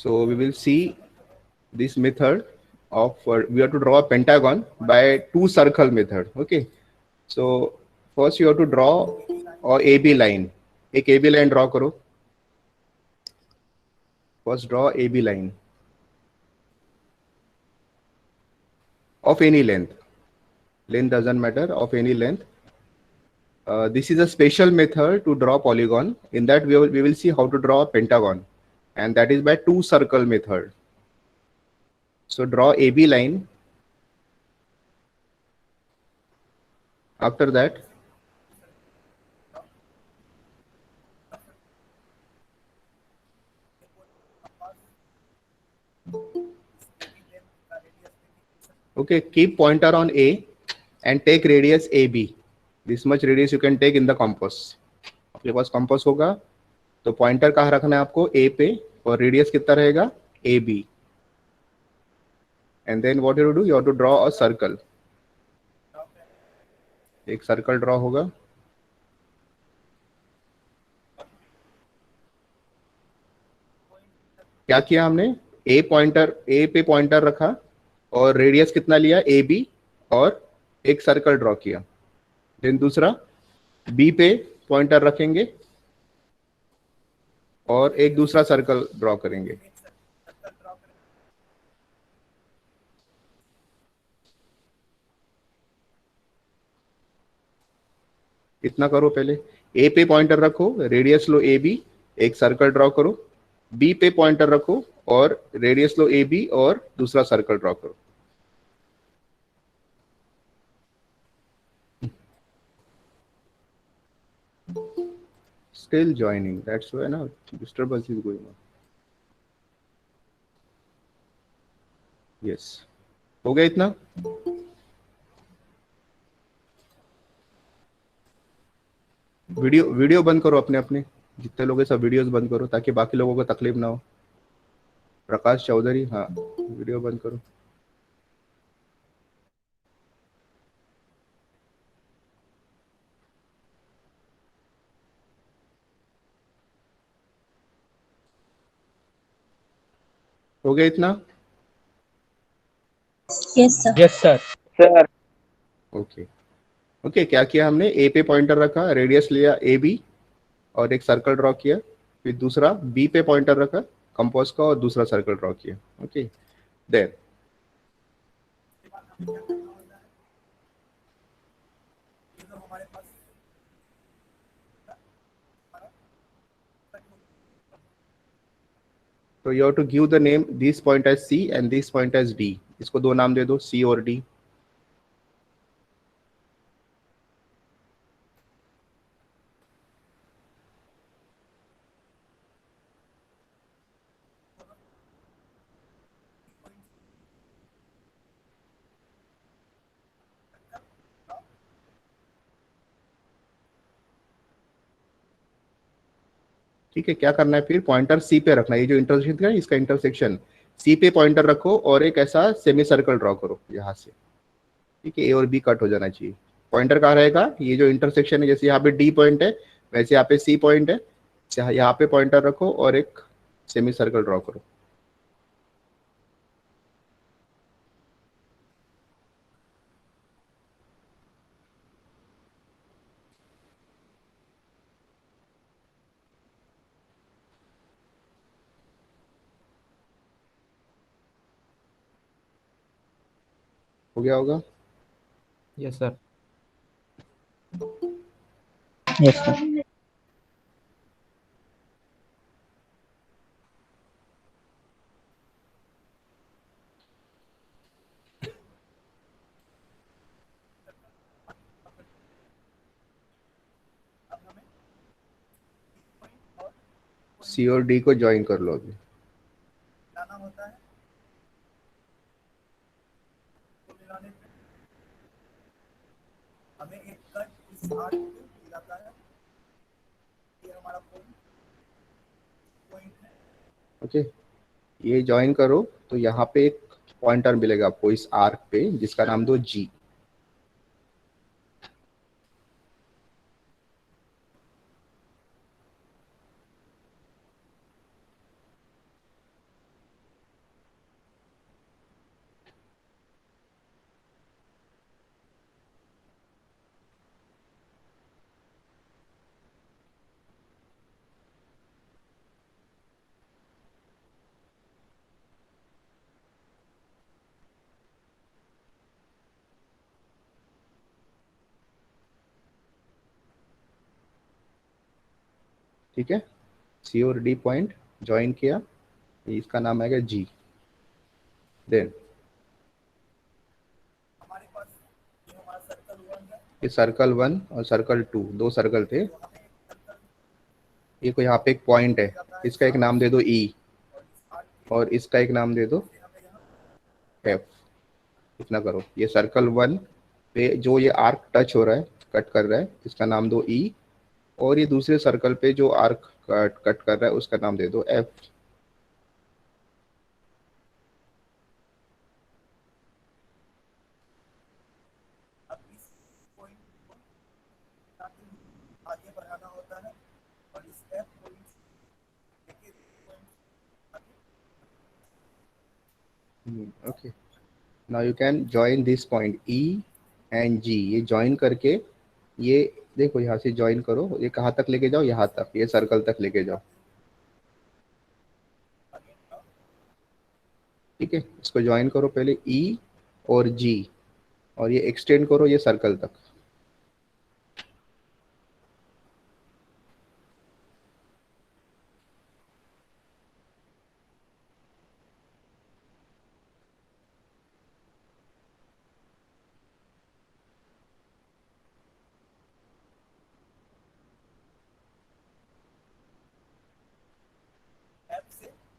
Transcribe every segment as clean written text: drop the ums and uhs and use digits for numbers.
So we will see this method of we have to draw a pentagon by two circle method. Okay. So first you have to draw a AB line. एक AB line draw करो. First draw AB line of any length. Length doesn't matter, of any length. This is a special method to draw polygon. In that we will see how to draw a pentagon, and that is by two circle method. So draw AB line. After that, okay, keep pointer on A and take radius AB. This much radius you can take in the compass. आपके पास compass होगा तो pointer कहाँ रखना है आपको, A पे, और radius कितना रहेगा, AB. And then what you have to do, you have to draw a circle. एक सर्कल ड्रॉ होगा. क्या किया हमने, ए पॉइंटर, ए पे पॉइंटर रखा और रेडियस कितना लिया, ए बी, और एक सर्कल ड्रॉ किया. देन दूसरा बी पे पॉइंटर रखेंगे और एक दूसरा सर्कल ड्रॉ करेंगे. इतना करो पहले. ए पे पॉइंटर रखो, रेडियस लो ए बी, एक सर्कल ड्रॉ करो. बी पे पॉइंटर रखो और रेडियस लो ए बी और दूसरा सर्कल ड्रॉ करो. Still joining, that's why now disturbance is going on. Yes, हो गया इतना. वीडियो बंद करो अपने अपने, जितने लोग हैं सब वीडियोस बंद करो ताकि बाकी लोगों को तकलीफ ना हो. प्रकाश चौधरी, हाँ, वीडियो बंद करो. हो गया इतना. Yes, sir. Yes, sir. Sir okay okay. क्या किया हमने, ए पे पॉइंटर रखा, रेडियस लिया ए बी और एक सर्कल ड्रॉ किया. फिर दूसरा बी पे पॉइंटर रखा कंपास का और दूसरा सर्कल ड्रॉ किया. ओके. देन तो you have to give the name this point as C and this point as D. इसको दो नाम दे दो, सी और डी. ठीक है. क्या करना है फिर, पॉइंटर सी पे रखना है. ये जो इंटरसेक्शन है इसका इंटरसेक्शन सी पे पॉइंटर रखो और एक ऐसा सेमी सर्कल ड्रॉ करो यहाँ से. ठीक है, ए और बी कट हो जाना चाहिए. पॉइंटर कहाँ रहेगा, ये जो इंटरसेक्शन है, जैसे यहाँ पे डी पॉइंट है वैसे यहाँ पे सी पॉइंट है. यहाँ पे पॉइंटर रखो और एक सेमी सर्कल ड्रॉ करो. हो गया होगा. Yes, sir. Yes sir. C और डी को ज्वाइन कर लो अभी. ओके. ये ज्वाइन करो तो यहाँ पे एक पॉइंटर मिलेगा आपको इस आर्क पे, जिसका नाम दो जी. ठीक है, सी और डी पॉइंट ज्वाइन किया, इसका नाम आएगा जी। देन ये सर्कल 1 और सर्कल 2 दो सर्कल थे, ये कोई यहाँ पे एक पॉइंट है, इसका एक नाम दे दो ई और इसका एक नाम दे दो एफ। इतना करो, ये सर्कल 1 पे जो ये आर्क टच हो रहा है, कट कर रहा है, इसका नाम दो ई, और ये दूसरे सर्कल पे जो आर्क कट कट कर रहा है उसका नाम दे दो F. Okay, now you can join this point E and G, ये जॉइन करके ये देखो यहाँ से जॉइन करो, ये कहाँ तक लेके जाओ, यहाँ तक, ये सर्कल तक लेके जाओ। ठीक है, इसको ज्वाइन करो पहले ई और जी, और ये एक्सटेंड करो ये सर्कल तक।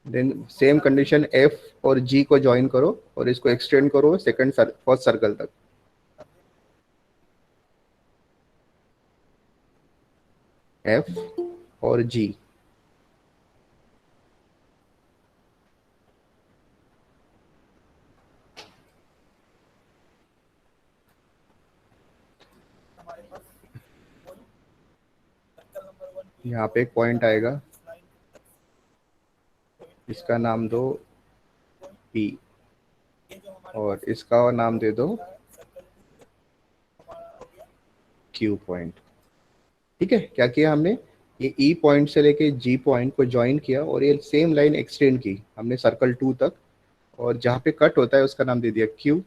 देन सेम कंडीशन एफ और जी को ज्वाइन करो और इसको एक्सटेंड करो सेकंड फर्स्ट सर्कल तक। एफ और जी, यहाँ पे एक पॉइंट आएगा, इसका नाम दो पी और इसका नाम दे दो क्यू पॉइंट। ठीक है, क्या किया हमने, ये ई पॉइंट से लेके जी पॉइंट को ज्वाइन किया और ये सेम लाइन एक्सटेंड की हमने सर्कल 2 तक, और जहाँ पे कट होता है उसका नाम दे दिया क्यू,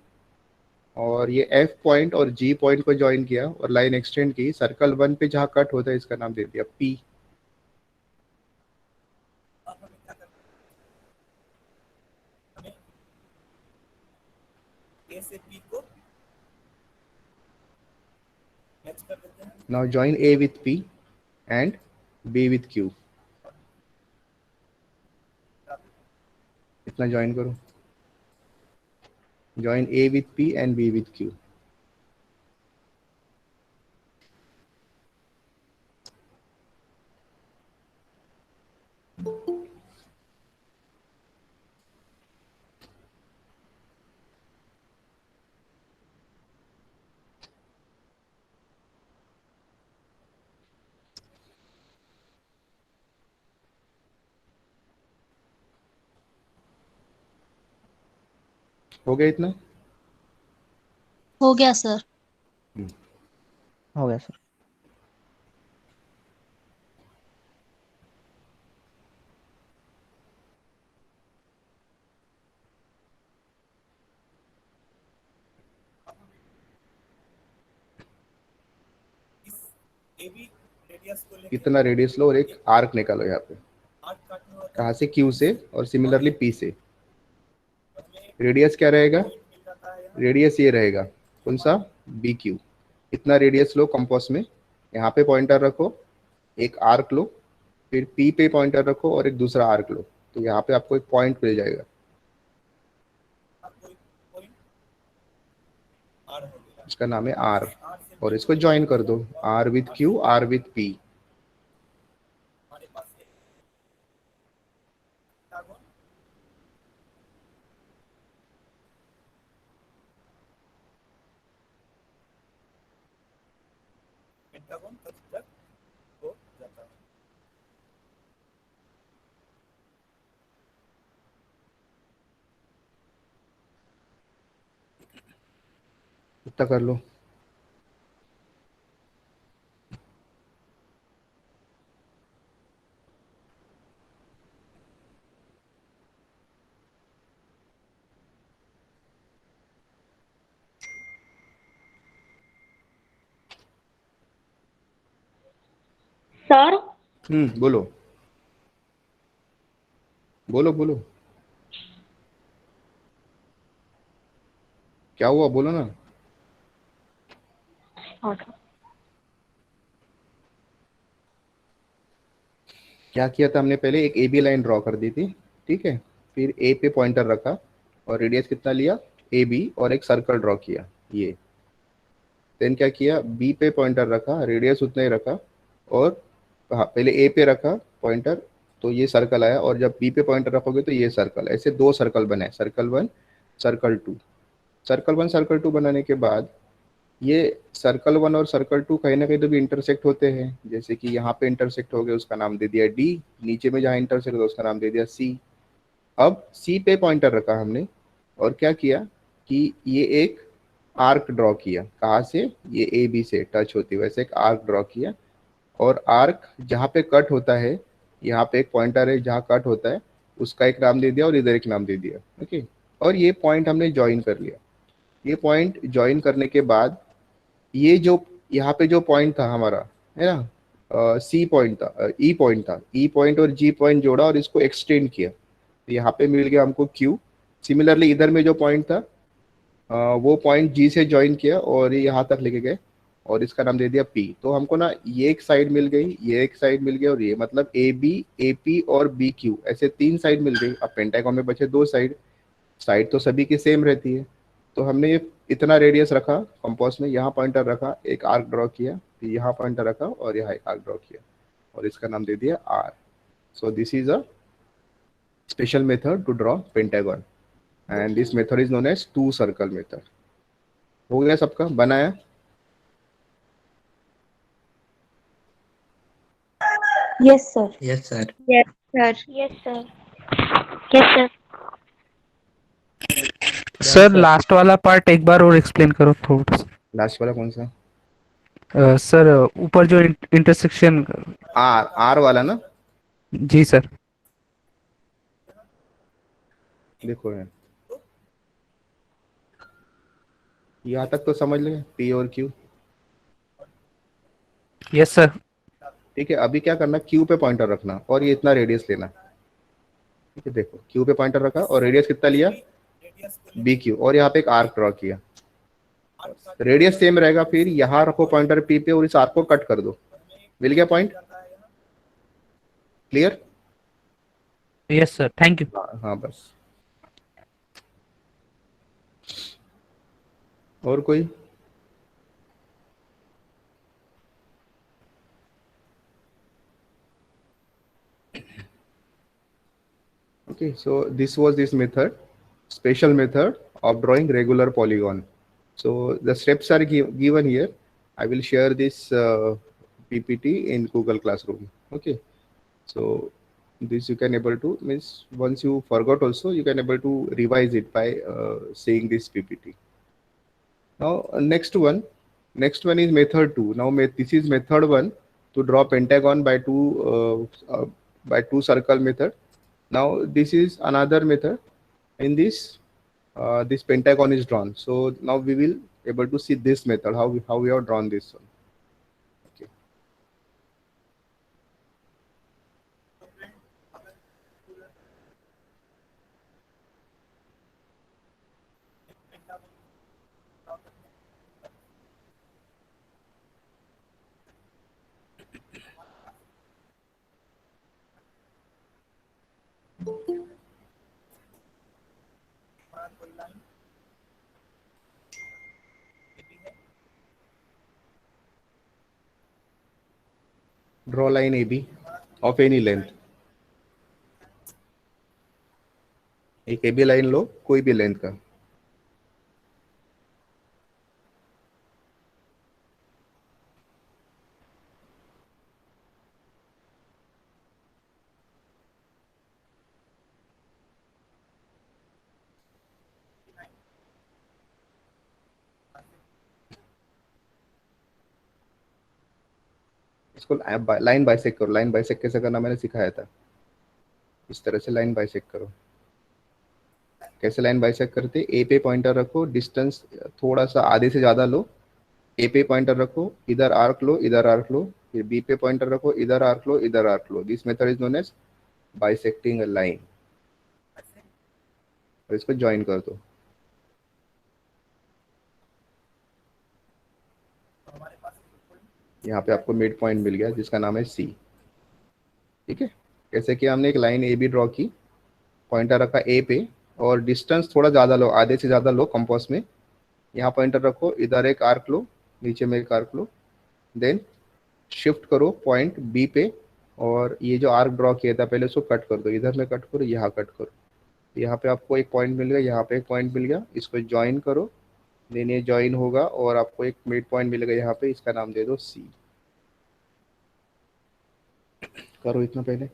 और ये एफ पॉइंट और जी पॉइंट को ज्वाइन किया और लाइन एक्सटेंड की सर्कल 1 पे जहाँ कट होता है इसका नाम दे दिया P. Now join A with P and B with Q, इतना ज्वाइन करो, join A with P and B with Q. हो गया इतना? हो गया सर। हो गया सर। इतना रेडियस लो और एक आर्क निकालो यहाँ पे, कहाँ से, क्यू से, और सिमिलरली पी से। रेडियस क्या रहेगा, रेडियस ये रहेगा, कौन सा, बी क्यू। इतना रेडियस लो कंपास में, यहाँ पे पॉइंटर रखो, एक आर्क लो, फिर पी पे पॉइंटर रखो और एक दूसरा आर्क लो, तो यहाँ पे आपको एक पॉइंट मिल जाएगा। इसका नाम है आर, और इसको ज्वाइन कर दो, R with Q, R with P. इतना कर लो। सर बोलो बोलो बोलो, क्या हुआ बोलो ना। क्या किया था हमने, पहले एक ए बी लाइन ड्रॉ कर दी थी, ठीक है। फिर ए पे पॉइंटर रखा और रेडियस कितना लिया, ए बी, और एक सर्कल ड्रॉ किया ये। देन क्या किया, बी पे पॉइंटर रखा, रेडियस उतना ही रखा, और हाँ पहले ए पे रखा पॉइंटर, तो ये सर्कल आया, और जब बी पे पॉइंटर रखोगे तो ये सर्कल, ऐसे दो सर्कल बने, circle one circle two. Circle one circle two बनाने के बाद ये सर्कल वन और सर्कल टू कहीं ना कहीं तो भी इंटरसेक्ट होते हैं, जैसे कि यहाँ पे इंटरसेक्ट हो गए, उसका नाम दे दिया डी। नीचे में जहाँ इंटरसेक्ट होगा उसका नाम दे दिया सी। अब सी पे पॉइंटर रखा हमने, और क्या किया कि ये एक आर्क ड्रॉ किया, कहाँ से, ये ए बी से टच होती है वैसे एक आर्क ड्रॉ किया। और आर्क जहाँ पे कट होता है, यहाँ पे एक पॉइंटर है जहाँ कट होता है, उसका एक नाम दे दिया और इधर एक नाम दे दिया, ओके। और ये पॉइंट हमने ज्वाइन कर लिया। ये पॉइंट ज्वाइन करने के बाद ये जो यहाँ पे जो पॉइंट था हमारा, है ना, सी पॉइंट था, ई पॉइंट था, ई पॉइंट और जी पॉइंट जोड़ा और इसको एक्सटेंड किया, तो यहाँ पे मिल गया हमको क्यू। सिमिलरली इधर में जो पॉइंट था, वो पॉइंट जी से ज्वाइन किया और ये यहाँ तक लेके गए, और इसका नाम दे दिया पी। तो हमको ना ये एक साइड मिल गई, ये एक साइड मिल गई, और ये मतलब ए बी, ए पी और बी क्यू, ऐसे तीन साइड मिल गई। अब पेंटागन में बचे दो साइड, साइड तो सभी की सेम रहती है। तो हमने ये इतना रेडियस रखा कंपास में, यहाँ पॉइंटर रखा, एक आर्क ड्रॉ किया, फिर यहाँ पॉइंटर रखा और यहाँ एक आर्क ड्रॉ किया, और इसका नाम दे दिया R. So this is a special method to draw pentagon, and this method is known as two circle method. हो गया सबका बनाया। Yes, sir. Yes, sir. Yes, sir. Yes, sir. Yes, sir. Sir last वाला part एक बार और explain करो थोड़ा सा। लास्ट वाला कौन सा, सर ऊपर जो इंटरसेक्शन। आर, आर वाला ना। जी सर। देखो है, यहाँ तक तो समझ लेंगे पी और क्यू, यस सर। ठीक है। अभी क्या करना, क्यू पे पॉइंटर रखना और ये इतना रेडियस लेना, ठीक है। देखो क्यू पे पॉइंटर रखा और रेडियस कितना लिया, बी क्यू, और यहाँ पे एक आर्क ड्रॉ किया, रेडियस सेम रहेगा। फिर यहाँ रखो पॉइंटर पी पे और इस आर्क को कट कर दो, मिल गया point, clear. Yes sir, thank you. हाँ हाँ बस। और कोई, okay, so this was this method, special method of drawing regular polygon. So the steps are given here. I will share this PPT in Google Classroom, okay. So this you can able to, means once you forgot also you can able to revise it by seeing this PPT. Now next one is method 2. Now this is method 1 to draw pentagon by two circle method. Now this is another method. In this this pentagon is drawn. So now we will able to see this method, how we have drawn this one. Okay. Draw line AB of any length. एक AB line लो कोई भी length का, इसको line bisect करो। Line bisect कैसे करना मैंने सिखाया था, इस तरह से लाइन बाइसेक्ट करो। कैसे लाइन बाइसेक्ट करते, ए पे पॉइंटर रखो, डिस्टेंस थोड़ा सा आधे से ज़्यादा लो, ए पे पॉइंटर रखो, इधर आर्क लो, इधर आर्क लो, फिर बी पे पॉइंटर रखो, इधर आर्क लो, इधर आर्क लो। This method is known as bisecting a line. और इसको ज्वाइन कर दो। यहाँ पे आपको मिड पॉइंट मिल गया जिसका नाम है सी। ठीक है, कैसे कि हमने एक लाइन ए बी ड्रॉ की, पॉइंटर रखा ए पे और डिस्टेंस थोड़ा ज़्यादा लो, आधे से ज़्यादा लो कंपास में। यहाँ पॉइंटर रखो, इधर एक आर्क लो, नीचे में एक आर्क लो, देन शिफ्ट करो पॉइंट बी पे और ये जो आर्क ड्रॉ किया था पहले उसको कट कर दो। इधर में कट करो, यहाँ कट करो। यहाँ पे आपको एक पॉइंट मिल गया, यहाँ पे एक पॉइंट मिल गया, इसको ज्वाइन करो, देन ये ज्वाइन होगा और आपको एक मिड पॉइंट मिलेगा यहाँ पे, इसका नाम दे दो सी। करो इतना पहले।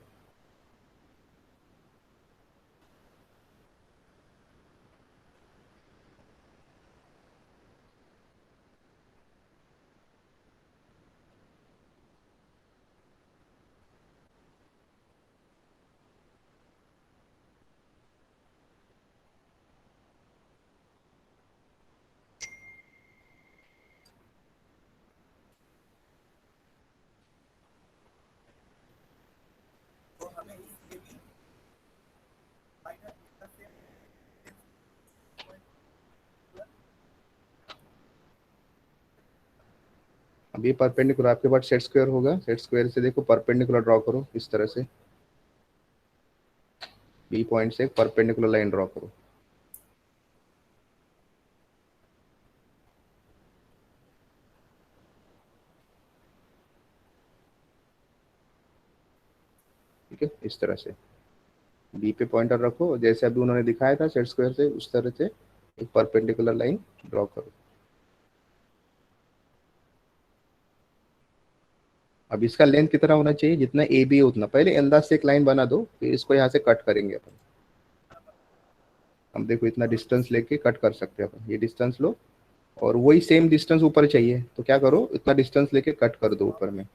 अभी परपेंडिकुलर आपके पास सेट स्क्वायर होगा, सेट स्क्वायर से देखो परपेंडिकुलर ड्रॉ करो इस तरह से। बी पॉइंट से एक परपेंडिकुलर लाइन ड्रॉ करो। ठीक है, इस तरह से बी पे पॉइंटर रखो, जैसे अभी उन्होंने दिखाया था सेट स्क्वायर से, उस तरह से एक परपेंडिकुलर लाइन ड्रॉ करो। अब इसका लेंथ कितना होना चाहिए, जितना ए बी है उतना। पहले अंदाज से एक लाइन बना दो, फिर इसको यहाँ से कट करेंगे अपन। हम देखो इतना डिस्टेंस लेके कट कर सकते हैं अपन। ये डिस्टेंस लो और वही सेम डिस्टेंस ऊपर चाहिए तो क्या करो, इतना डिस्टेंस लेके कट कर दो ऊपर में,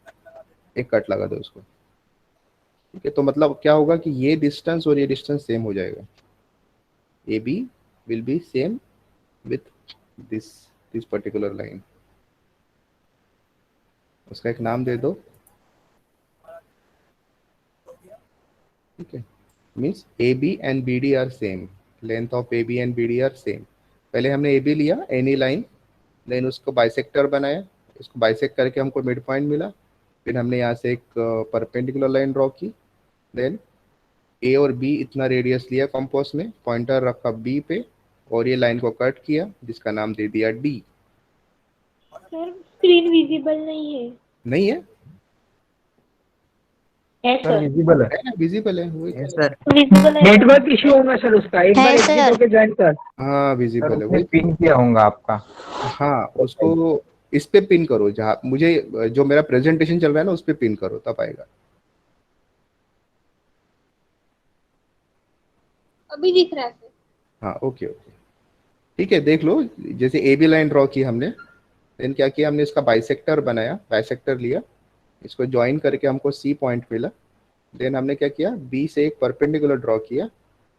एक कट लगा दो उसको। ठीक है, तो मतलब क्या होगा कि ये डिस्टेंस और ये डिस्टेंस सेम हो जाएगा। A B will be same with this this particular line. उसका एक नाम दे दो। ठीक है, means A B and B D are same, length of A B and B D are same. पहले हमने ए बी लिया एनी लाइन, देन उसको बाइसेक्टर बनाया, इसको बाइसेक्ट करके हमको मिड पॉइंट मिला। फिर हमने यहाँ से एक परपेंडिकुलर लाइन ड्रॉ की, देन ए और बी इतना रेडियस लिया कंपास में, पॉइंटर रखा बी पे और ये लाइन को कट किया जिसका नाम दे दिया डी। सर स्क्रीन विजिबल नहीं है। नहीं है? है सर सर। विजिबल है। है ना, विजिबल है वही। सर विजिबल है। नेटवर्क इश्यू होगा सर, उसका एक है बार सर। एग्जिट होके ज्वाइन कर हाँ सर, विजिबल है उसने वही। पिन किया होगा आपका। हाँ, उसको इस पे पिन करो, जहाँ मुझे जो मेरा प्रेजेंटेशन चल रहा है ना उस पे पिन करो, तब आएगा। अभी दिख रहा है सर। हाँ ओके ओके, ठीक है। देख लो, जैसे ए बी लाइन ड्रॉ की हमने, देन क्या किया हमने, इसका बाइसेक्टर बनाया, बाइसेक्टर लिया, इसको ज्वाइन करके हमको सी पॉइंट मिला। देन हमने क्या किया, बी से एक परपेंडिकुलर ड्रॉ किया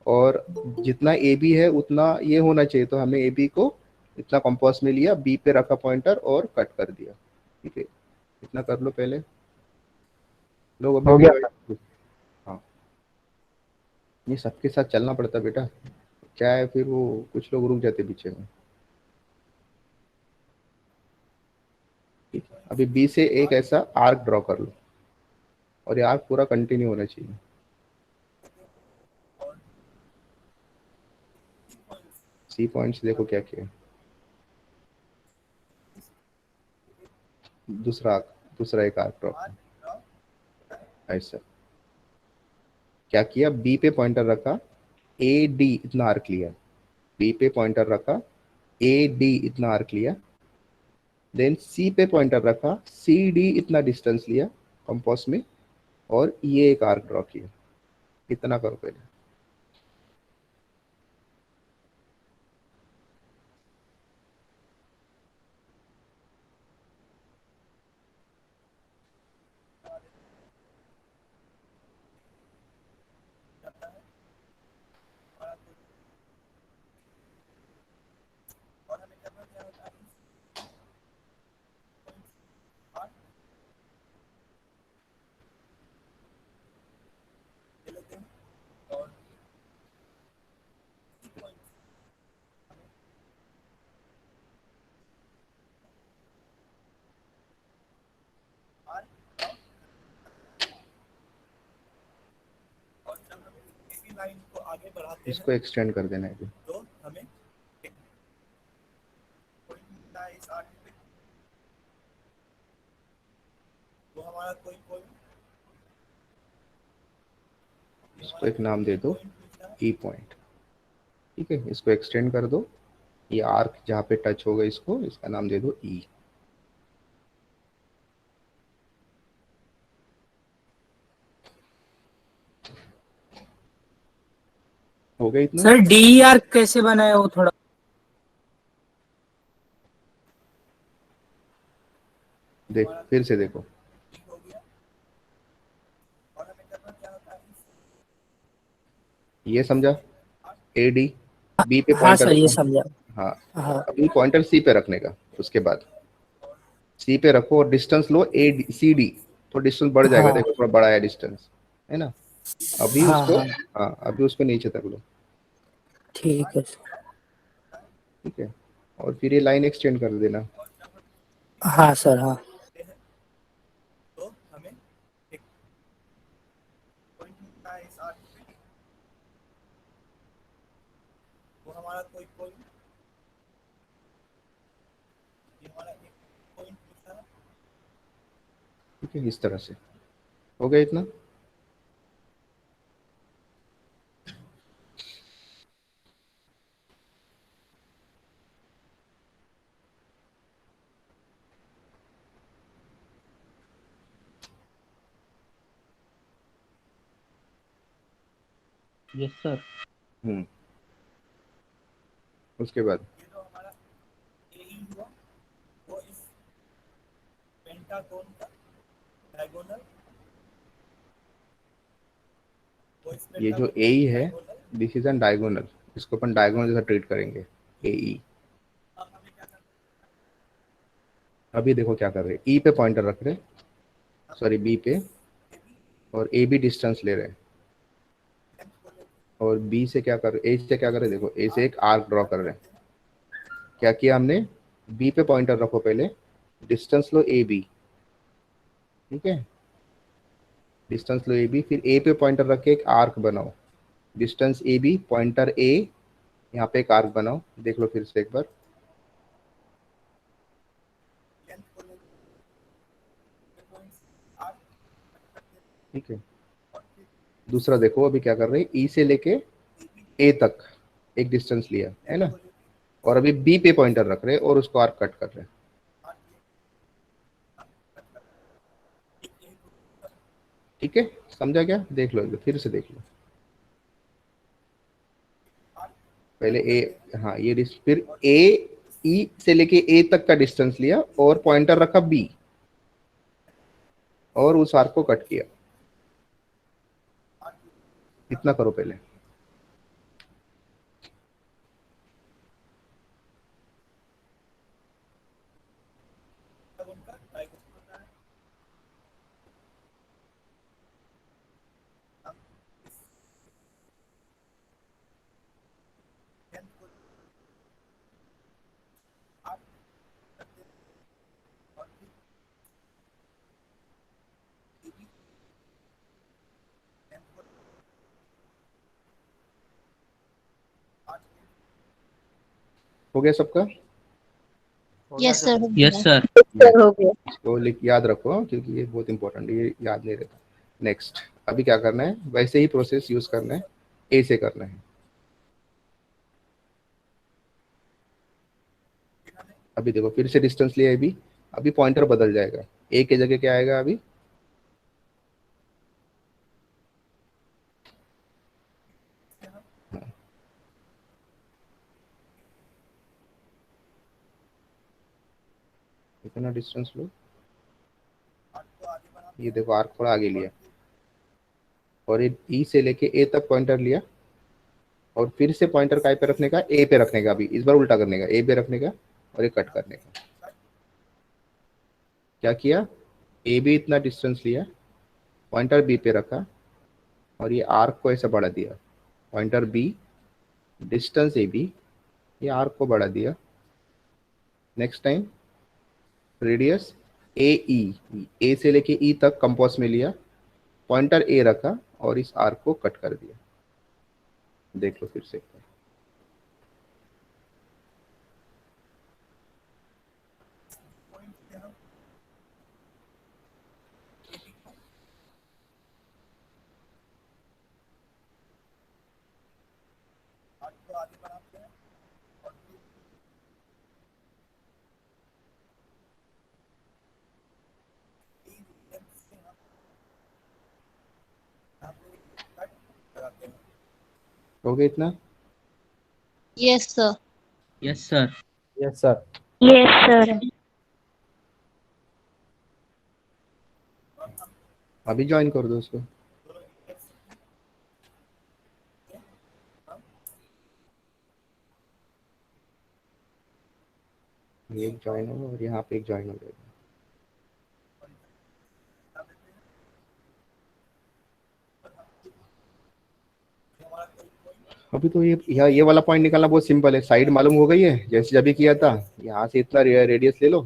और जितना ए बी है उतना ये होना चाहिए, तो हमने ए बी को इतना कंपास में लिया, बी पे रखा पॉइंटर और कट कर दिया। ठीक है, इतना कर लो पहले लोग अभी हो भी। गया सर। हाँ, ये सबके साथ चलना पड़ता बेटा, क्या है फिर वो कुछ लोग रुक जाते पीछे में। ठीक है, अभी बी से एक ऐसा आर्क ड्रॉ कर लो और ये आर्क पूरा कंटिन्यू होना चाहिए। सी पॉइंट से देखो क्या किया, दूसरा दूसरा एक आर्क ड्रॉ ऐसा। क्या किया, बी पे पॉइंटर रखा, ए डी इतना आर्क लिया, बी पे पॉइंटर रखा, ए डी इतना आर्क लिया, देन सी पे पॉइंटर रखा, सी डी इतना डिस्टेंस लिया कंपास में और ये एक आर्क ड्रॉ किया। इतना करो पहले। इसको एक्सटेंड कर देना है अभी। इसको एक नाम दे दो ई पॉइंट, ठीक है। इसको एक्सटेंड कर दो, ये आर्क जहाँ पे टच होगा इसको, इसका नाम दे दो ई। हो गया इतना? सर डी आर कैसे बनाया वो थोड़ा? देख, फिर से देखो, ये समझा? ए डी, बी पे हाँ पॉइंटर सर ये रखो। समझा। हाँ, हाँ अभी पॉइंटर सी पे रखने का, उसके बाद सी पे रखो और डिस्टेंस लो ए डी सी डी, तो डिस्टेंस बढ़ जाएगा, हाँ देखो थोड़ा बड़ा है डिस्टेंस, है ना। अभी हाँ उसको, हाँ हाँ अभी उसको नीचे तक लो, ठीक है सर। ठीक है। और फिर ये लाइन एक्सटेंड कर देना। हाँ सर हाँ। ठीक है, इस तरह से हो गया इतना। Yes sir. उसके बाद ये जो ए ई है, दिस इज एन डायगोनल, इसको अपन डायगोनल जैसा ट्रीट करेंगे, ए ई। अभी देखो क्या कर रहे हैं, ई पे पॉइंटर रख रहे, सॉरी बी पे, और ए बी डिस्टेंस ले रहे हैं, और बी से क्या कर रहे, ए से क्या कर रहे, देखो ए से एक आर्क ड्रॉ कर रहे हैं। क्या किया हमने, बी पे पॉइंटर रखो पहले, डिस्टेंस लो ए बी, ठीक है, डिस्टेंस लो ए बी, फिर ए पे पॉइंटर रख के एक आर्क बनाओ, डिस्टेंस ए बी, पॉइंटर ए, यहाँ पे एक आर्क बनाओ। देख लो फिर से एक बार, ठीक है। दूसरा देखो अभी क्या कर रहे हैं, ई से लेके ए तक एक डिस्टेंस लिया है ना, और अभी बी पे पॉइंटर रख रहे हैं और उसको आर्क कट कर रहे हैं, ठीक है। समझा क्या? देख लो फिर से देख लो, पहले ए, हाँ ये फिर ए ई से लेके ए तक का डिस्टेंस लिया और पॉइंटर रखा बी और उस आर्क को कट किया। इतना करो पहले। हो गया सबका? Yes sir yes sir. Sir हो गया। इसको लिख याद रखो क्योंकि ये बहुत इंपॉर्टेंट है, ये याद नहीं रहता। नेक्स्ट, अभी क्या करना है, वैसे ही प्रोसेस यूज करना है, ए से करना है। अभी देखो फिर से डिस्टेंस लिया अभी, अभी पॉइंटर बदल जाएगा, ए की जगह क्या आएगा अभी, इतना डिस्टेंस लो, ये देखो आर्क थोड़ा आगे लिया, और ये ई से लेके ए तक पॉइंटर लिया, और फिर से पॉइंटर काय पे रखने का, ए पे रखने का, अभी इस बार उल्टा करने का, ए पे रखने का और ये कट करने का। क्या किया, ए भी इतना डिस्टेंस लिया, पॉइंटर बी पे रखा और ये आर्क को ऐसे बढ़ा दिया, pointer B, distance A B, ये आर्क को बढ़ा दिया। Next time radius A E, A से लेके ई तक कंपास में लिया, पॉइंटर ए रखा और इस आर्क को कट कर दिया। देख लो फिर से। हो गया इतना? Yes, sir. Yes sir. Yes sir. Yes, sir. अभी ज्वाइन कर दो उसको। ये एक ज्वाइन होगा और यहाँ पे एक ज्वाइन हो जाएगा। अभी तो ये वाला पॉइंट निकालना बहुत सिंपल है। साइड मालूम हो गई है जैसे जब भी किया था। यहाँ से इतना रेडियस ले लो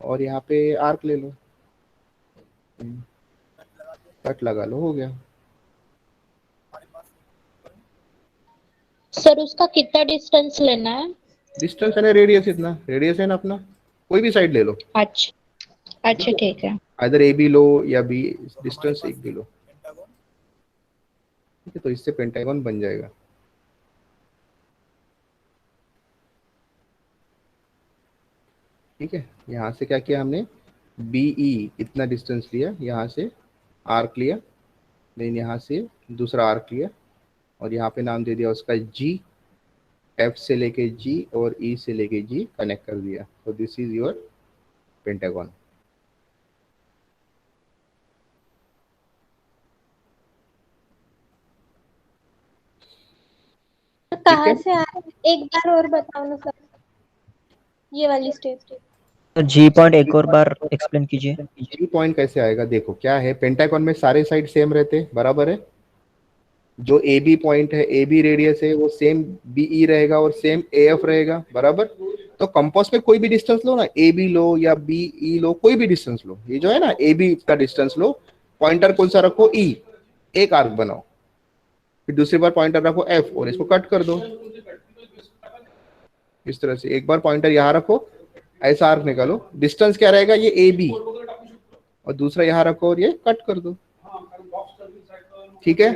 और यहाँ पे आर्क ले लो, कट लगा लो, हो गया। सर उसका कितना डिस्टेंस लेना है? डिस्टेंस है ना, रेडियस इतना, रेडियस है ना अपना, कोई भी साइड ले लो। अच्छा ठीक है। इधर ए भी लो या बी, डिस्टेंस एक भी लो, ठीक है। तो इससे पेंटागन बन जाएगा। ठीक है, यहाँ से क्या किया हमने, BE इतना डिस्टेंस लिया, यहाँ से आर्क लिया, देन यहाँ से दूसरा आर्क लिया और यहाँ पे नाम दे दिया उसका G, F से लेके G और E से लेके G कनेक्ट कर दिया। तो दिस इज योर पेंटागन। कहाँ से आ एक बार और बताओ ना सर, ये वाली स्टेप। जी पॉइंट एक और बार एक्सप्लेन कीजिए। G पॉइंट कैसे आएगा? देखो क्या है, पेंटागन में सारे साइड सेम रहते, बराबर है। जो AB पॉइंट है, AB रेडियस है, वो सेम BE रहेगा और सेम AF रहेगा, बराबर। तो कंपास में कोई भी डिस्टेंस लो ना, AB लो या BE लो, कोई भी डिस्टेंस लो। ये जो है ना AB का डिस्टेंस लो, पॉइंटर कौन सा रखो, E, एक आर्क बनाओ, फिर दूसरी बार पॉइंटर रखो F और इसको कट कर दो। इस तरह से एक बार पॉइंटर यहाँ रखो, ऐसा आर्क निकालो, डिस्टेंस क्या रहेगा, ये AB, और दूसरा यहाँ रखो और ये कट कर दो। ठीक है,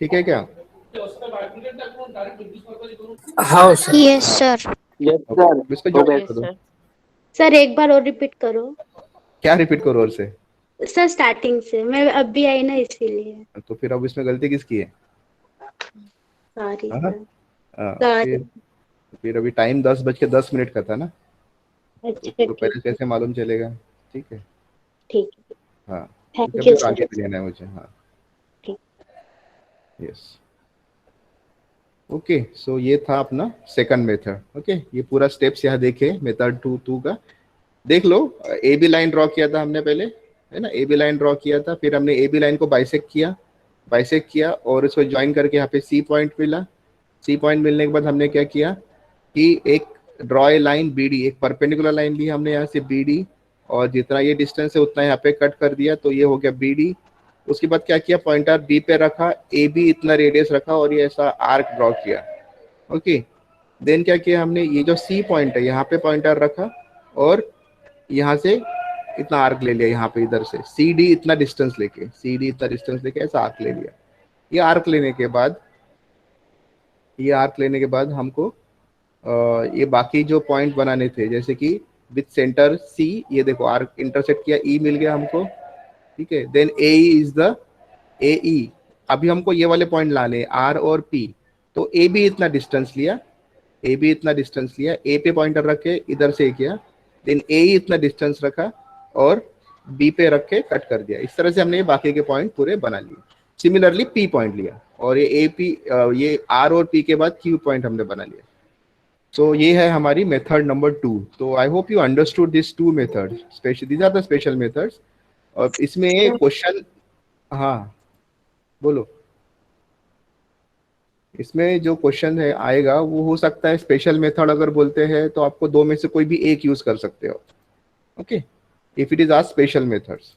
ठीक है क्या? हाँ सर। Yes sir. इसको ज्वाइन कर दो। सर एक बार और रिपीट करो। क्या रिपीट करो और से? सर स्टार्टिंग से, मैं अभी आई ना इसीलिए। तो फिर अब इसमें गलती किसकी है? सॉरी हाँ? सर। हाँ, सॉरी। फिर अभी टाइम 10:10 का था ना, अच्छा तो पहले ठीक कैसे मालूम चलेगा? ठीक है, ठीक। हाँ, थैंक जब यू तक आगे सर। भी लेना है मुझे। हाँ, ठीक। Yes, okay. सो ये था अपना सेकंड मेथड। ओके, ये पूरा स्टेप्स यहाँ देखे मेथड 2 का, देख लो। AB लाइन ड्रॉ किया था हमने पहले, है ना, AB लाइन ड्रॉ किया था, फिर हमने AB लाइन को बाइसेक्ट किया और उसको ज्वाइन करके यहाँ पे C पॉइंट मिला। C पॉइंट मिलने के बाद हमने क्या किया कि एक ड्रॉ ए लाइन BD, एक परपेंडिकुलर लाइन ली हमने यहाँ से BD, और जितना ये डिस्टेंस है उतना यहाँ पे कट कर दिया, तो ये हो गया BD। उसके बाद क्या किया, पॉइंटर B पे रखा, AB इतना रेडियस रखा और ये ऐसा आर्क ड्रॉ किया। ओके, देन क्या किया हमने, ये जो C पॉइंट है यहाँ पे पॉइंटर रखा और यहाँ से इतना आर्क ले लिया, यहाँ पे इधर से CD इतना डिस्टेंस लेके ऐसा आर्क ले लिया। ये आर्क लेने के बाद हमको ये बाकी जो पॉइंट बनाने थे, जैसे कि विथ सेंटर C, ये देखो आर्क इंटरसेक्ट किया, E मिल गया हमको। ठीक है, देन AE, अभी हमको ये वाले पॉइंट लाने R और P, तो AB इतना डिस्टेंस लिया, A पे पॉइंटर रख के इधर से किया, देन AE इतना डिस्टेंस रखा और B पे रख के कट कर दिया। इस तरह से हमने ये बाकी के पॉइंट पूरे बना लिए। सिमिलरली P पॉइंट लिया और ये ये R और P के बाद Q पॉइंट हमने बना लिया। So ये है हमारी मेथड नंबर 2। तो I hope you understood this 2 method, these are the special methods. और इसमें क्वेश्चन, हाँ बोलो। इसमें जो क्वेश्चन है आएगा वो हो सकता है स्पेशल मेथड अगर बोलते हैं तो आपको दो में से कोई भी एक यूज कर सकते हो, ओके, इफ इट इज आज स्पेशल मेथड्स।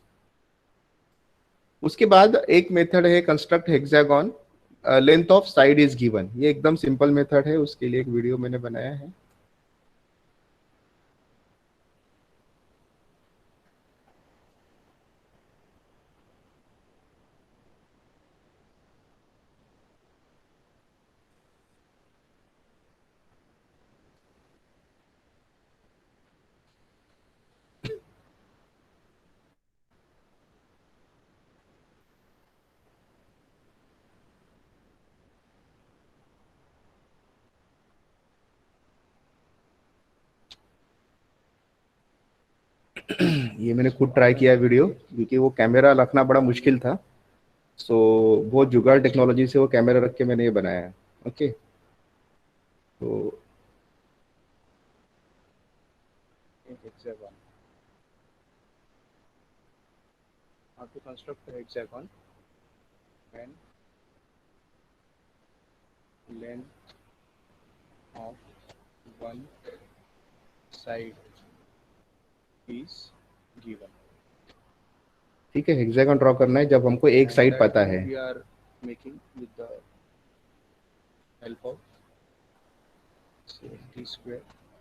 उसके बाद एक मेथड है construct hexagon, length of side is given. ये एकदम सिंपल मेथड है, उसके लिए एक वीडियो मैंने बनाया है। ये मैंने खुद ट्राई किया है वीडियो, क्योंकि वो कैमरा रखना बड़ा मुश्किल था। सो बहुत जुगाड़ टेक्नोलॉजी से वो कैमरा रख के मैंने ये बनाया है, ओके। तो hexagon, how to construct a hexagon when length of one side is given। ठीक है, हेक्सागन ड्रॉ करना है जब हमको एक साइड पता है। we are making with the help of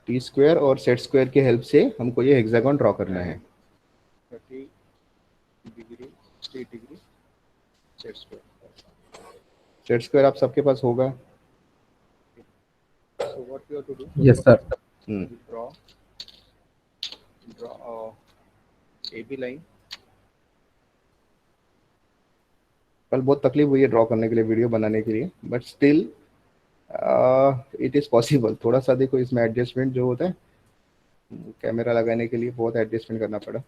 T square और सेट स्क्वायर की हेल्प से हमको ये हेक्सागन ड्रॉ करना है। 30 degree 60 degree set square. Set square आप सबके पास होगा। So what you have to do? Yes, sir. Draw AB line। कल बहुत तकलीफ हुई है ड्रॉ करने के लिए, वीडियो बनाने के लिए, but still it is possible. थोड़ा सा देखो इसमें एडजस्टमेंट जो होता है, कैमरा लगाने के लिए बहुत एडजस्टमेंट करना पड़ा।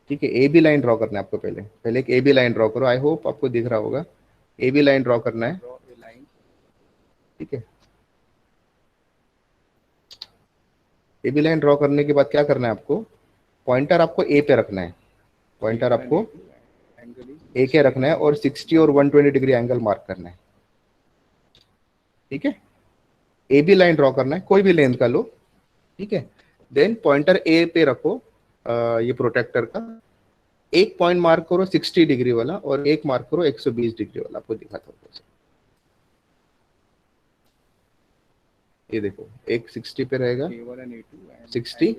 ठीक है, ए बी लाइन ड्रॉ करना है आपको। पहले एक ए बी लाइन ड्रॉ करो। आई होप आपको दिख रहा होगा, ए बी लाइन ड्रॉ करना है। ठीक है, ए बी लाइन ड्रॉ करने के बाद क्या करना है आपको, पॉइंटर आपको ए पे रखना है। पॉइंटर आपको ए के रखना है और 60 और 120 डिग्री एंगल मार्क करना है। ठीक है, ए बी लाइन ड्रॉ करना है, कोई भी लेंथ का लो। ठीक है, देन पॉइंटर ए पे रखो, ये प्रोटेक्टर का। एक पॉइंट मार्क करो 60 डिग्री वाला और एक मार्क करो 120 डिग्री वाला। आपको दिखाता हूँ, ये देखो, एक 60 पे रहेगा, 60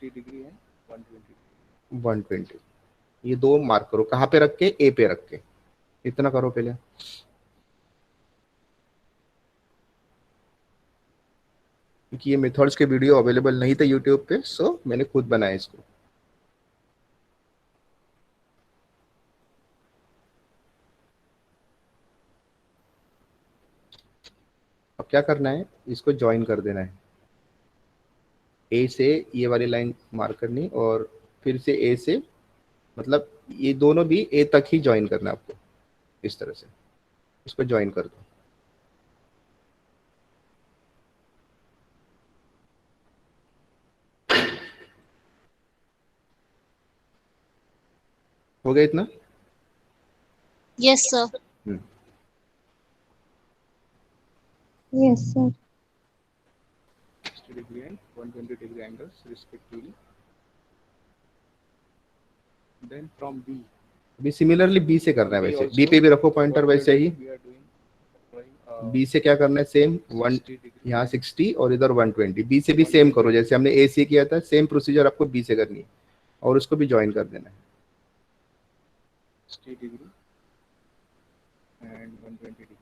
डिग्री है, 120। ये दो मार्क करो, कहाँ पे रख के, ए पे रख के। इतना करो पहले। क्योंकि ये मेथड्स के वीडियो अवेलेबल नहीं थे यूट्यूब पे, सो मैंने खुद बनाया इसको। अब क्या करना है, इसको ज्वाइन कर देना है। ए से ये वाली लाइन मार्क करनी और फिर से ए से, मतलब ये दोनों भी ए तक ही ज्वाइन करना है आपको। इस तरह से इसको ज्वाइन कर दो। हो गया इतना? Yes, sir. Yes, sir. 60 degree and 120 degree angles respectively. Then from B, भी सिमिलरली बी से करना है। वैसे बी पे भी रखो पॉइंटर वैसे ही। बी से क्या करना है, सेम 1 यहाँ 60 और इधर 120। बी से भी सेम करो जैसे हमने ए से किया था, सेम प्रोसीजर आपको बी से करनी है और उसको भी ज्वाइन कर देना है। 60 डिग्री एंड 120 डिग्री,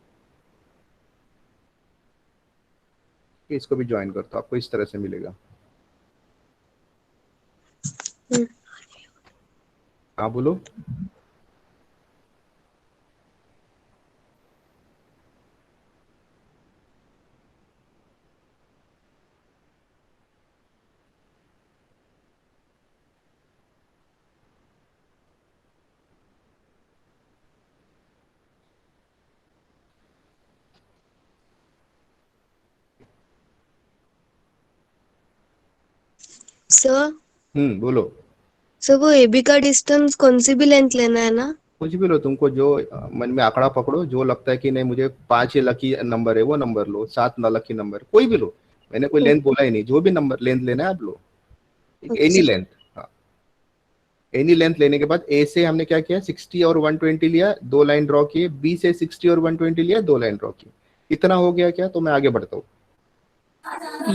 इसको भी ज्वाइन कर, तो आपको इस तरह से मिलेगा। हाँ बोलो। Sir, बोलो। सर वो एबी का डिस्टेंस कौन सी भी लेंथ लेना है ना? कुछ भी लो, तुमको जो मन में आंकड़ा पकड़ो, जो लगता है कि नहीं मुझे 5 ये लकी नंबर है वो नंबर लो, 7 ना लकी नंबर कोई भी लो। मैंने कोई लेंथ बोला ही नहीं, जो भी नंबर लेंथ लेना है आप लो, एनी लेंथ। हाँ, एनी लेंथ लेने के बाद ए से हमने क्या किया, 60 और 120 लिया, 2 लाइन ड्रॉ किए। बी से 60 और 120 लिया, 2 लाइन ड्रॉ किए। इतना हो गया क्या? तो मैं आगे बढ़ता हूँ।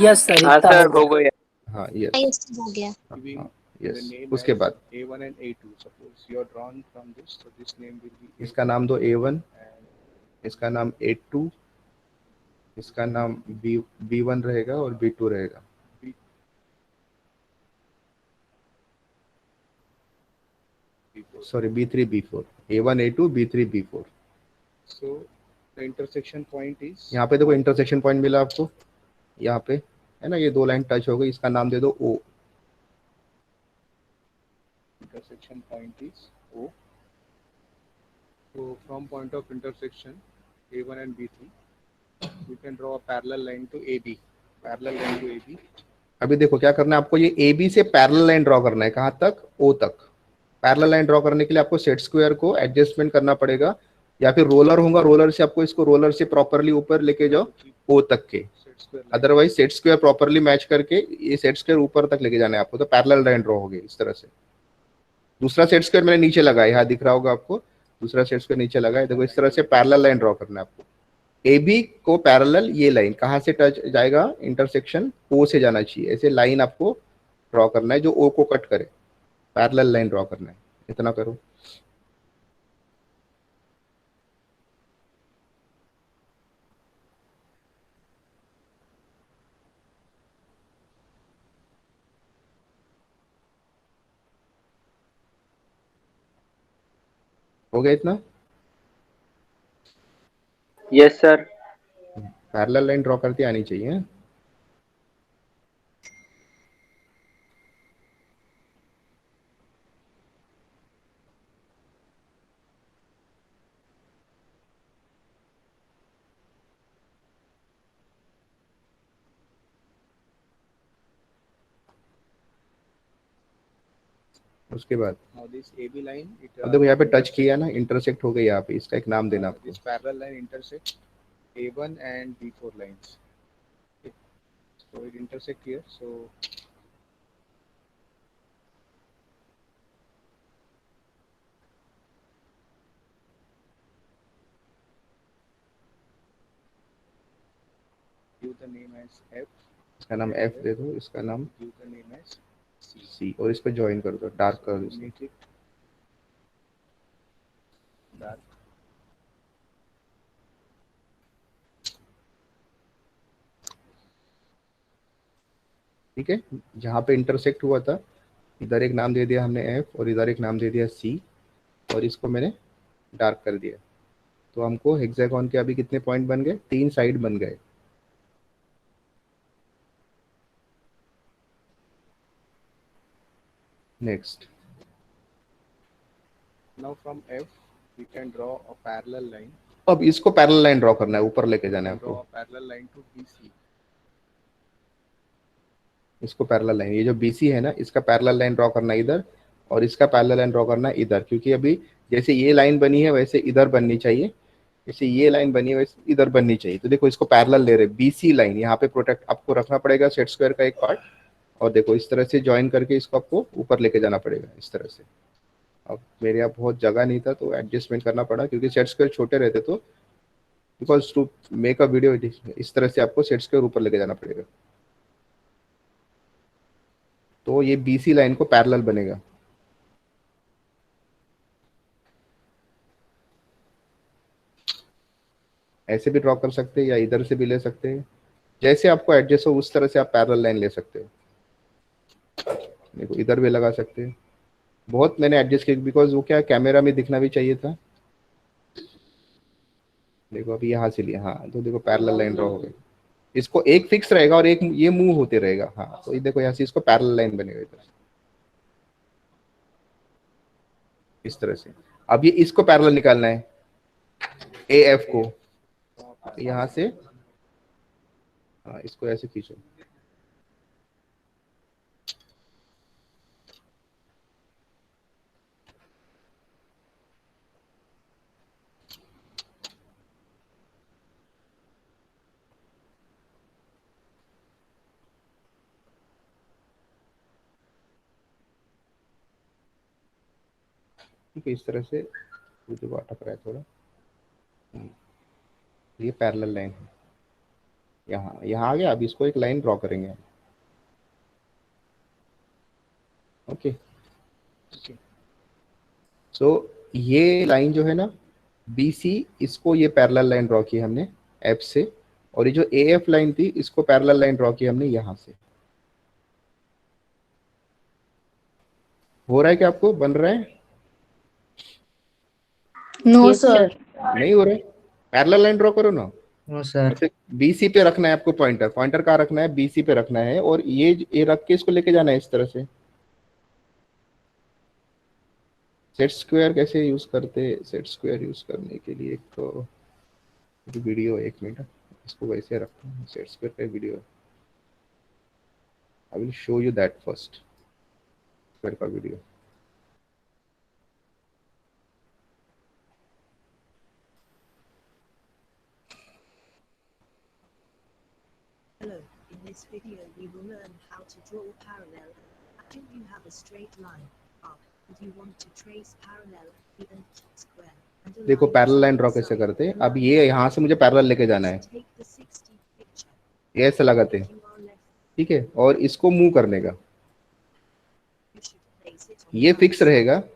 यस सर, हाँ इतना सर हो हो गया। गया। हाँ यस, yes हो गया। यस। उसके बाद A1 and A2. Suppose you are drawn from this, so this name will be इसका नाम दो A1, and इसका नाम A2, इसका नाम B1 रहेगा और B2 रहेगा। B. Sorry B3 B4, A1 A2 B3 B4। So the intersection point is यहाँ पे देखो इंटरसेक्शन पॉइंट मिला आपको, यहाँ पे है ना, ये 2 लाइन टच हो गई, इसका नाम दे दो O। intersection point is O. So from point of intersection A1 and B3, you can draw a parallel line to AB. Parallel line to AB. अभी देखो क्या करना है आपको, ये AB से पैरेलल लाइन ड्रॉ करना है, कहाँ तक? O तक। पैरेलल लाइन ड्रॉ करने के लिए आपको सेट स्क्वायर को एडजस्टमेंट करना पड़ेगा, या फिर रोलर होगा, रोलर से आपको इसको रोलर से प्रॉपरली ऊपर लेके जाओ O तक के। Set square line. Otherwise set square properly match करके ये सेट स्क्वायर ऊपर तक लेके जाना है आपको, तो पैरेलल लाइन ड्रॉ हो गई इस तरह से। दूसरा सेट स्क्वायर मैंने नीचे लगाया, यहाँ दिख रहा होगा आपको, दूसरा सेट स्क्वायर नीचे लगाया। देखो इस तरह से पैरेलल लाइन ड्रॉ करना है आपको। AB को पैरेलल ये लाइन कहाँ से टच जाएगा? इंटरसेक्शन O से जाना चाहिए। ऐसे लाइन आपको ड्रॉ करना है जो O को कट करे, पैरेलल लाइन ड्रॉ करना है। इतना करो। हो गया इतना? Yes sir. Parallel line draw करते आनी चाहिए। उसके बाद Now this AB line, it अब देखो यहाँ पे टच किया ना, इंटरसेक्ट हो गई यहाँ पे, इसका एक नाम देना आपको। this parallel line intersects A1 and B4 lines. Okay. So it intersect here. So give the name as F. इसका नाम F दे दो, इसका नाम Give the name as C. C, और इसको ज्वाइन कर दो, डार्क कर दो। Make it dark. ठीक है, जहाँ पे इंटरसेक्ट हुआ था इधर एक नाम दे दिया हमने F, और इधर एक नाम दे दिया C, और इसको मैंने डार्क कर दिया। तो हमको हेक्सागोन के अभी कितने पॉइंट बन गए? 3 साइड बन गए। Next, Now from F we can draw a parallel line. अब इसको पैरेलल लाइन ड्रॉ करना है, ऊपर लेके जाना है Draw आपको। a parallel line to BC. इसको पैरेलल लाइन, ये जो BC है ना, इसका पैरेलल लाइन ड्रॉ करना है इधर, और इसका पैरेलल लाइन ड्रॉ करना है इधर, क्योंकि अभी जैसे ये लाइन बनी है वैसे इधर बननी चाहिए, जैसे ये लाइन बनी है वैसे इधर बननी चाहिए। तो देखो इसको पैरेलल ले रहे, BC लाइन यहाँ पे प्रोटेक्ट आपको रखना पड़ेगा, सेट स्क्वायर का एक पार्ट, और देखो इस तरह से ज्वाइन करके इसको आपको ऊपर लेके जाना पड़ेगा इस तरह से। अब मेरे यहाँ बहुत जगह नहीं था तो एडजस्टमेंट करना पड़ा, क्योंकि सेट स्क्वायर छोटे रहते, तो because to make a video इस तरह से आपको सेट स्क्वायर ऊपर लेके जाना पड़ेगा। तो ये BC लाइन को पैरेलल बनेगा। ऐसे भी ड्रॉ कर सकते हैं या इधर से भी ले सकते हैं, जैसे आपको एडजस्ट हो उस तरह से आप पैरेलल लाइन ले सकते हो। देखो इधर भी लगा सकते हैं, बहुत मैंने एडजस्ट किया बिकॉज वो क्या कैमरा में दिखना भी चाहिए था। देखो अभी यहाँ से लिया, हाँ, तो देखो पैरेलल लाइन ड्रॉ हो गई। इसको एक फिक्स रहेगा और एक ये मूव होते रहेगा। हाँ, तो ये देखो यहाँ से इसको पैरेलल लाइन बनेगा इधर इस तरह से। अब ये इसको पैरेलल निकालना है, AF को यहाँ से, हाँ, इसको ऐसे खींचो। ठीक है, इस तरह से जो अटक रहा है थोड़ा, ये पैरेलल लाइन है, यहाँ यहाँ आ गया। अब इसको एक लाइन ड्रॉ करेंगे। ओके, सो ये लाइन जो है ना BC, इसको ये पैरेलल लाइन ड्रॉ की हमने F से, और ये जो AF लाइन थी इसको पैरेलल लाइन ड्रॉ की हमने यहाँ से। हो रहा है क्या आपको, बन रहा है? No sir. नहीं हो रहा है? पैरेलल लाइन ड्रॉ करो ना। No sir. BC पे रखना है आपको पॉइंटर, पॉइंटर कहाँ रखना है? BC पे रखना है, और ये रख के इसको लेके जाना है इस तरह से। सेट स्क्वायर कैसे यूज करते? सेट स्क्वायर यूज करने के लिए एक तो वीडियो, 1 मिनट, इसको वैसे रखता हूँ। सेट स्क्वायर का video, I will show you that first. Square का video, Hello, in this video we will learn how to draw parallel. Imagine you have a straight line arc and you want to trace parallel with a square. and a देखो line parallel line draw side कैसे side. करते हैं। अब ये यहाँ से मुझे parallel लेके जाना है, Take the 60 picture. ये ऐसे लगाते हैं, You are left. ठीक है, और इसको मूव करने का, You should place it on ये the फिक्स right रहेगा, side.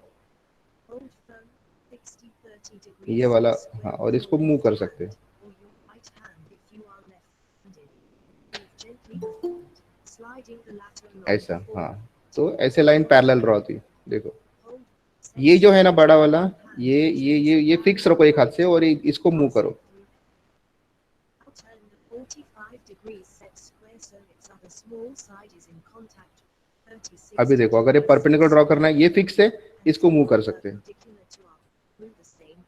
Hold firm 60-30 degrees. ये वाला, to square हाँ, और इसको your मूव left कर hand सकते हैं। or your right hand if you are left-handed. Move gently forward, sliding the lateral line ऐसा, forward. हाँ, तो ऐसे लाइन पैरेलल ड्रॉ होती है। देखो Hold ये जो है ना बड़ा वाला, ये फिक्स रखो एक हाथ से, और इसको मूव करो। Now turn the 45 degrees set square so its other small side is in contact. 36 अभी देखो अगर ये परपेंडिकुलर ड्रॉ करना है, ये फिक्स है, इसको मूव कर सकते हैं। perpendicular to arc through the same.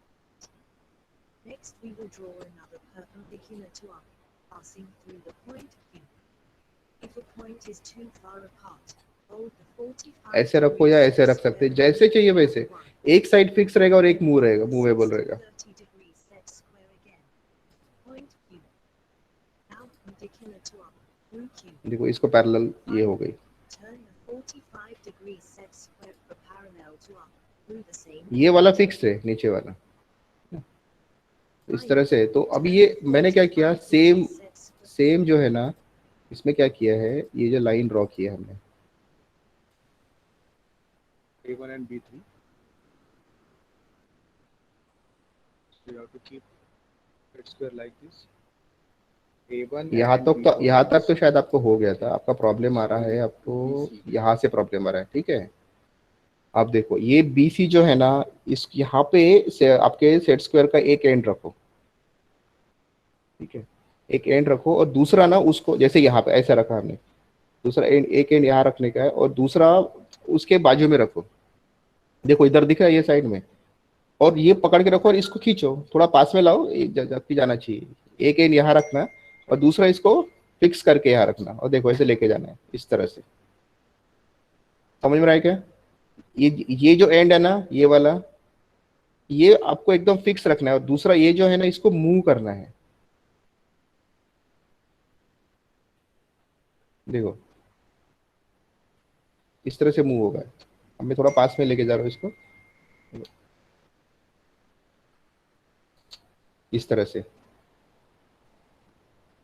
Next we will draw another perpendicular to arc, passing through the point Q. If a point is too far apart, hold the 45 ऐसे रखो या ऐसे रख सकते हैं, जैसे चाहिए वैसे। एक साइड फिक्स रहेगा और एक मूव रहेगा, मूवेबल रहेगा। 30 degrees set square again. Point Q. Now perpendicular to arc through Q. देखो इसको पैरेलल ये हो गई, Turn the 45 degrees set square for parallel to arc through the same. ये वाला फिक्स है, नीचे वाला इस तरह से। तो अभी ये मैंने क्या किया, सेम जो है ना, इसमें क्या किया है, ये जो लाइन ड्रॉ की है हमने, A1 and B3. So you have to keep it square like this. A1 यहाँ and तक तो B4 यहाँ तक तो शायद आपको हो गया था। आपका प्रॉब्लम आ रहा है, आपको यहाँ से प्रॉब्लम आ रहा है, ठीक है। आप देखो ये BC जो है ना, इस यहाँ पे से आपके सेट स्क्वायर का एक एंड रखो, ठीक है, एक एंड रखो, और दूसरा ना उसको जैसे यहाँ पे ऐसा रखा हमने, दूसरा एंड, एक एंड यहाँ रखने का है और दूसरा उसके बाजू में रखो। देखो इधर दिख रहा है ये साइड में, और ये पकड़ के रखो और इसको खींचो, थोड़ा पास में लाओ, जबकि जाना चाहिए। एक एंड यहाँ रखना और दूसरा इसको फिक्स करके यहाँ रखना, और देखो ऐसे लेके जाना है इस तरह से। समझ में रहा है क्या? ये जो एंड है ना, ये वाला, ये आपको एकदम फिक्स रखना है, और दूसरा ये जो है ना, इसको मूव करना है। देखो इस तरह से मूव होगा। अब मैं थोड़ा पास में लेके जा रहा हूँ इसको, इस तरह से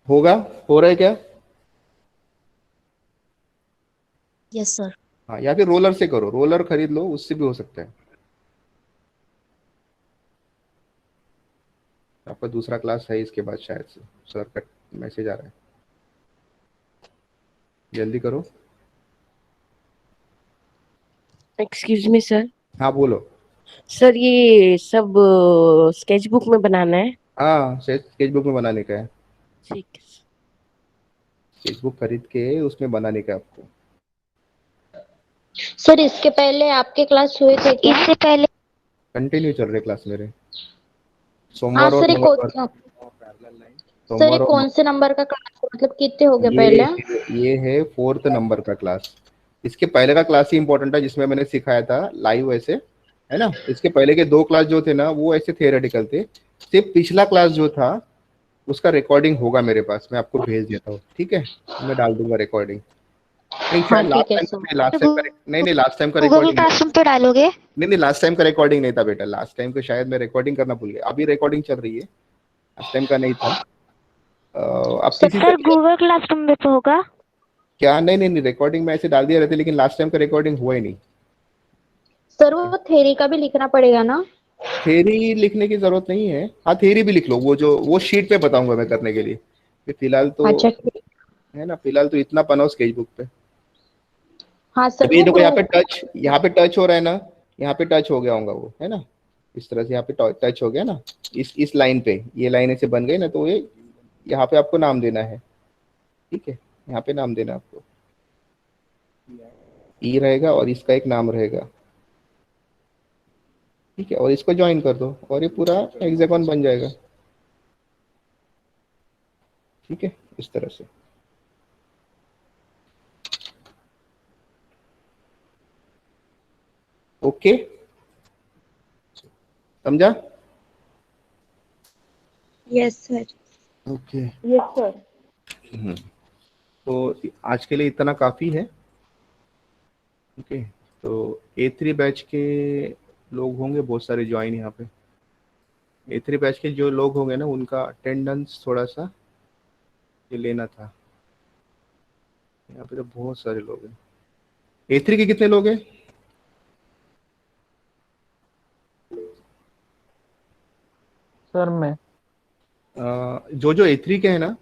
होगा। हो रहा है क्या? Yes sir. हाँ, या फिर रोलर से करो, रोलर खरीद लो, उससे भी हो सकता है। आपका दूसरा क्लास है इसके बाद शायद से, सर का मैसेज आ रहा है, जल्दी करो। Excuse me sir. हाँ बोलो। सर ये सब स्केच बुक में बनाना है? हाँ, स्केच बुक में बनाने का है। ठीक है। स्केच बुक खरीद के उसमें बनाने का आपको। सर इसके पहले आपके क्लास हुए थे क्या? इससे पहले कंटिन्यू चल रहे क्लास मेरे, हाँ सोमवार और सर, मंगलवार। सर ये कौन से नंबर का क्लास, मतलब कितने हो गए पहले? ये है 4th नंबर का क्लास। इसके पहले का क्लास ही इंपॉर्टेंट है, जिसमें मैंने सिखाया था लाइव ऐसे, है ना। इसके पहले के 2 क्लास जो थे ना, वो ऐसे थियोरेटिकल थे। सिर्फ पिछला क्लास जो था उसका रिकॉर्डिंग होगा मेरे पास, मैं आपको भेज देता हूँ, ठीक है, मैं डाल दूंगा रिकॉर्डिंग। नहीं हाँ, शायद ठीक है, लास्ट टाइम का नहीं लास्ट टाइम का गूगल रिकॉर्डिंग क्लासरूम पे डालोगे? नहीं लास्ट टाइम का रिकॉर्डिंग नहीं था बेटा, लास्ट टाइम को शायद मैं रिकॉर्डिंग करना भूल गया, अभी रिकॉर्डिंग चल रही है, लास्ट टाइम का नहीं था। अब किसी सर से गूगल क्लासरूम में तो होगा। क्या? नहीं रिकॉर्डिंग में ऐसे डाल दिया रहते, लेकिन लास्ट टाइम का रिकॉर्डिंग हुआ ही नहीं। सर वो थ्योरी का भी लिखना पड़ेगा ना? थ्योरी लिखने की जरूरत नहीं है, हाँ थ्योरी भी लिख लो, वो शीट पे बताऊंगा मैं करने के लिए, फिलहाल तो अच्छा ठीक। है ना, फिलहाल तो इतना बनाओ स्केच बुक पे। हाँ सर, अभी ये वो देखो यहाँ पे टच हो रहा है ना, यहाँ पे टच हो गया होगा वो, है ना, इस तरह से यहाँ पे टच हो गया ना, इस लाइन पे, ये लाइन ऐसे बन गई ना, तो ये यहाँ पे आपको नाम देना है, ठीक है, यहाँ पे नाम देना आपको, ई रहेगा और इसका एक नाम रहेगा, ठीक है, और इसको ज्वाइन कर दो और ये पूरा हेक्सागोन बन जाएगा, ठीक है, इस तरह से। ओके, समझा? Yes sir. Okay, yes sir. तो आज के लिए इतना काफ़ी है। ओके, तो A3 बैच के लोग होंगे बहुत सारे ज्वाइन यहाँ पे, A3 बैच के जो लोग होंगे ना, उनका अटेंडेंस थोड़ा सा ये लेना था, यहाँ पे तो बहुत सारे लोग हैं। A3 के कितने लोग हैं? सर मैं जो A3 के हैं ना,